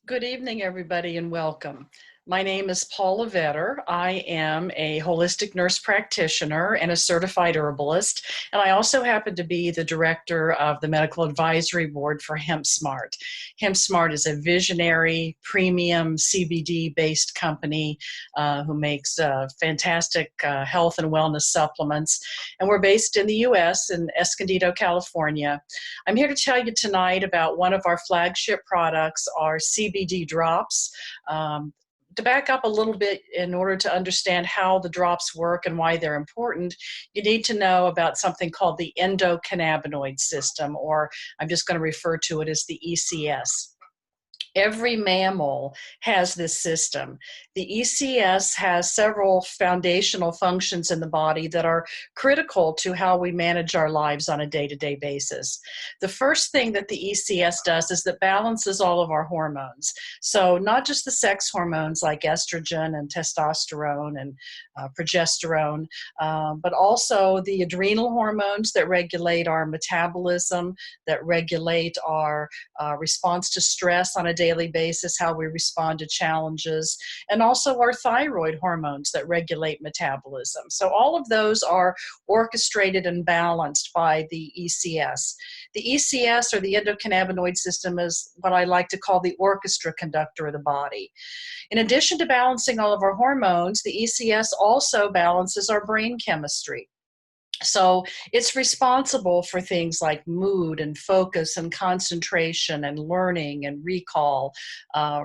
Good evening, everybody, and welcome. My name is Paula Vetter. I am a holistic nurse practitioner and a certified herbalist, and I also happen to be the director of the Medical Advisory Board for hempSMART. hempSMART is a visionary, premium CBD-based company who makes fantastic health and wellness supplements, and we're based in the U.S. in Escondido, California. I'm here to tell you tonight about one of our flagship products, our CBD drops. To back up a little bit, in order to understand how the drops work and why they're important, you need to know about something called the endocannabinoid system, or I'm just going to refer to it as the ECS. Every mammal has this system. The ECS has several foundational functions in the body that are critical to how we manage our lives on a day-to-day basis. The first thing that the ECS does is that balances all of our hormones. So not just the sex hormones like estrogen and testosterone and progesterone, but also the adrenal hormones that regulate our metabolism, that regulate our response to stress on a daily basis, how we respond to challenges, and also our thyroid hormones that regulate metabolism. So all of those are orchestrated and balanced by the ECS. The ECS, or the endocannabinoid system, is what I like to call the orchestra conductor of the body. In addition to balancing all of our hormones, the ECS also balances our brain chemistry. So it's responsible for things like mood and focus and concentration and learning and recall,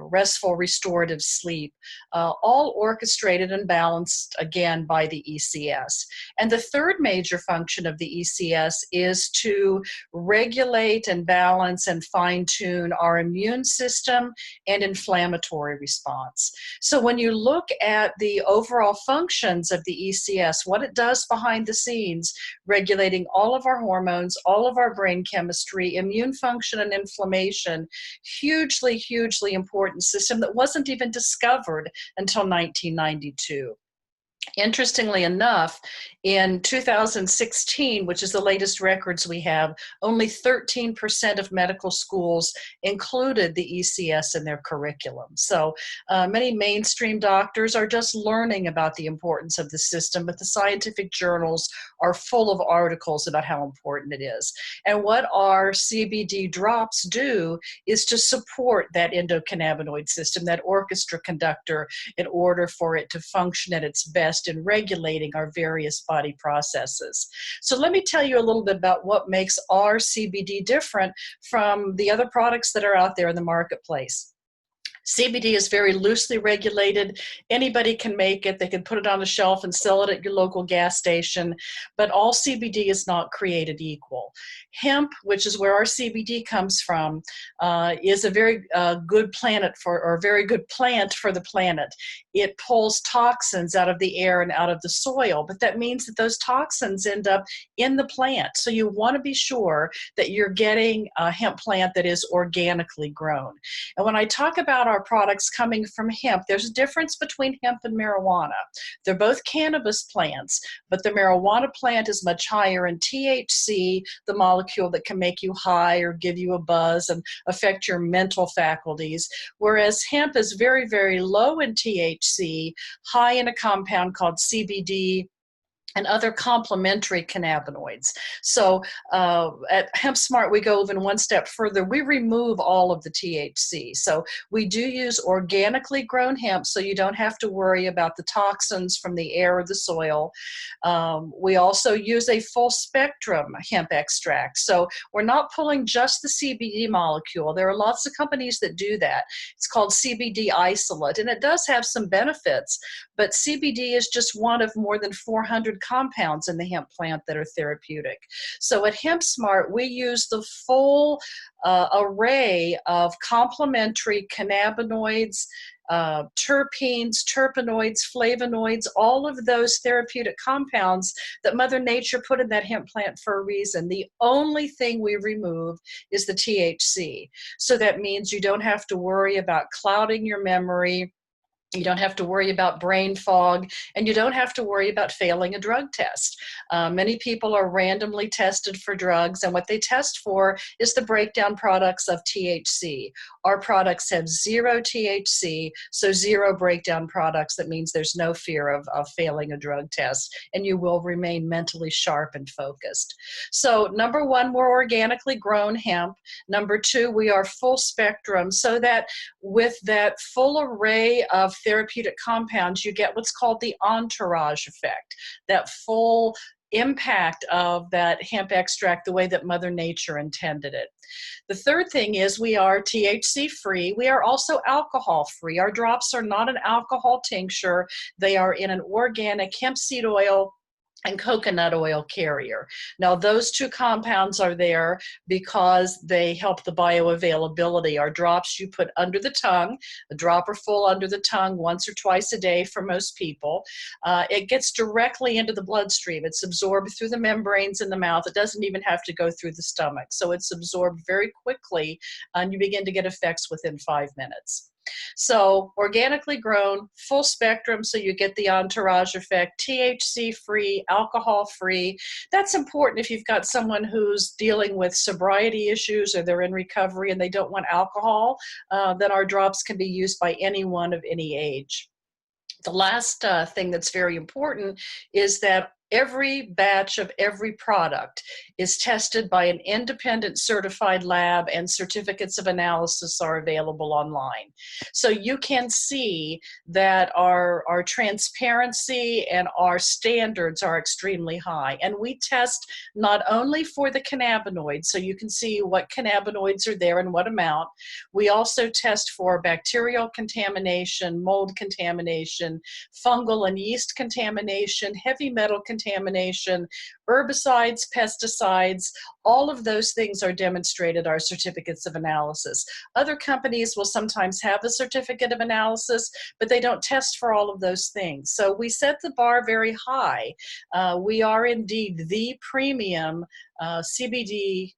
restful restorative sleep, all orchestrated and balanced again by the ECS. And the third major function of the ECS is to regulate and balance and fine-tune our immune system and inflammatory response. So when you look at the overall functions of the ECS, what it does behind the scenes, regulating all of our hormones, all of our brain chemistry, immune function and inflammation, hugely, hugely important system that wasn't even discovered until 1992. Interestingly enough, in 2016, which is the latest records we have, only 13% of medical schools included the ECS in their curriculum. So many mainstream doctors are just learning about the importance of the system, but the scientific journals are full of articles about how important it is. And what our CBD drops do is to support that endocannabinoid system, that orchestra conductor, in order for it to function at its best in regulating our various body processes. So let me tell you a little bit about what makes our CBD different from the other products that are out there in the marketplace. CBD is very loosely regulated. Anybody can make it. They can put it on a shelf and sell it at your local gas station, but all CBD is not created equal. Hemp, which is where our CBD comes from, is a very good plant for the planet. It pulls toxins out of the air and out of the soil, but that means that those toxins end up in the plant. So you want to be sure that you're getting a hemp plant that is organically grown. And when I talk about our products coming from hemp, there's a difference between hemp and marijuana. They're both cannabis plants, but the marijuana plant is much higher in THC, the molecule that can make you high or give you a buzz and affect your mental faculties, whereas hemp is very, very low in THC, high in a compound called CBD, and other complementary cannabinoids. So at hempSMART, we go even one step further. We remove all of the THC. So we do use organically grown hemp, so you don't have to worry about the toxins from the air or the soil. We also use a full spectrum hemp extract. So we're not pulling just the CBD molecule. There are lots of companies that do that. It's called CBD isolate, and it does have some benefits, but CBD is just one of more than 400 compounds in the hemp plant that are therapeutic. So at hempSMART, we use the full array of complementary cannabinoids, terpenes, terpenoids, flavonoids, all of those therapeutic compounds that Mother Nature put in that hemp plant for a reason. The only thing we remove is the THC. So that means you don't have to worry about clouding your memory, You don't have to worry about brain fog, and you don't have to worry about failing a drug test. Many people are randomly tested for drugs, and what they test for is the breakdown products of THC. Our products have zero THC, so zero breakdown products. That means there's no fear of failing a drug test, and you will remain mentally sharp and focused. So number one, we're organically grown hemp. Number two, we are full spectrum, so that with that full array of therapeutic compounds, you get what's called the entourage effect, that full impact of that hemp extract the way that Mother Nature intended it. The third thing is we are THC free. We are also alcohol free. Our drops are not an alcohol tincture. They are in an organic hemp seed oil and coconut oil carrier. Now, those two compounds are there because they help the bioavailability. Our drops you put under the tongue, a dropper full under the tongue once or twice a day for most people. It gets directly into the bloodstream. It's absorbed through the membranes in the mouth. It doesn't even have to go through the stomach. So it's absorbed very quickly, and you begin to get effects within 5 minutes. So organically grown, full spectrum, so you get the entourage effect, THC free, alcohol free. That's important if you've got someone who's dealing with sobriety issues or they're in recovery and they don't want alcohol, then our drops can be used by anyone of any age. The last thing that's very important is that every batch of every product is tested by an independent certified lab, and certificates of analysis are available online. So you can see that our transparency and our standards are extremely high. And we test not only for the cannabinoids, so you can see what cannabinoids are there and what amount. We also test for bacterial contamination, mold contamination, fungal and yeast contamination, heavy metal contamination, herbicides, pesticides. All of those things are demonstrated, our certificates of analysis. Other companies will sometimes have a certificate of analysis, but they don't test for all of those things. So we set the bar very high. We are indeed the premium CBD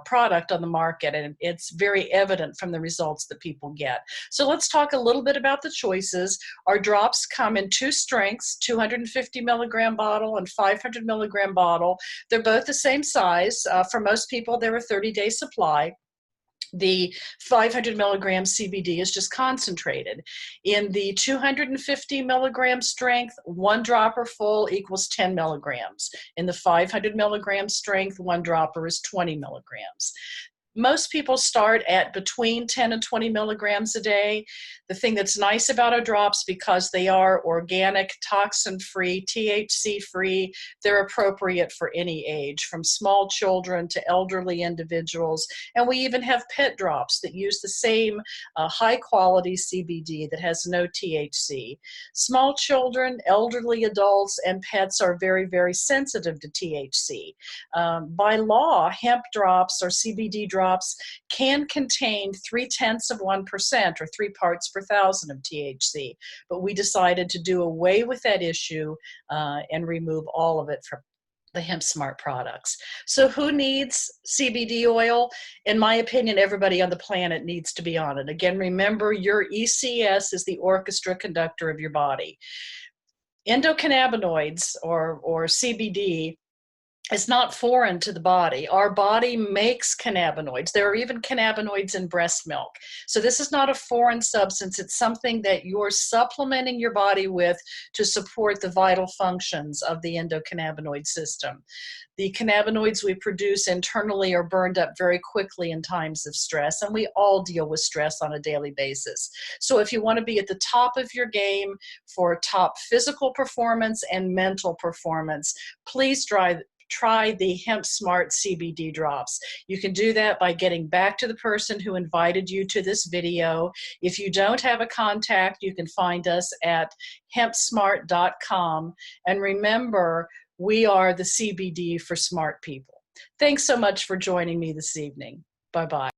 product on the market, and it's very evident from the results that people get. So let's talk a little bit about the choices. Our drops come in two strengths, 250 milligram bottle and 500 milligram bottle. They're both the same size. For most people, they're a 30-day supply. The 500 milligram CBD is just concentrated. In the 250 milligram strength, one dropper full equals 10 milligrams. In the 500 milligram strength, one dropper is 20 milligrams. Most people start at between 10 and 20 milligrams a day. The thing that's nice about our drops, because they are organic, toxin-free, THC-free, they're appropriate for any age, from small children to elderly individuals. And we even have pet drops that use the same high-quality CBD that has no THC. Small children, elderly adults, and pets are very, very sensitive to THC. By law, hemp drops or CBD drops can contain 0.3% or 3 parts per thousand of THC, but we decided to do away with that issue and remove all of it from the hempSMART products. So who needs CBD oil? In my opinion, everybody on the planet needs to be on it. Again, remember, your ECS is the orchestra conductor of your body. Endocannabinoids or CBD is not foreign to the body. Our body makes cannabinoids. There are even cannabinoids in breast milk. So this is not a foreign substance. It's something that you're supplementing your body with to support the vital functions of the endocannabinoid system. The cannabinoids we produce internally are burned up very quickly in times of stress, and we all deal with stress on a daily basis. So if you want to be at the top of your game for top physical performance and mental performance, please try the hempSMART CBD drops. You can do that by getting back to the person who invited you to this video. If you don't have a contact, you can find us at hempsmart.com. And remember, we are the CBD for smart people. Thanks so much for joining me this evening. Bye-bye.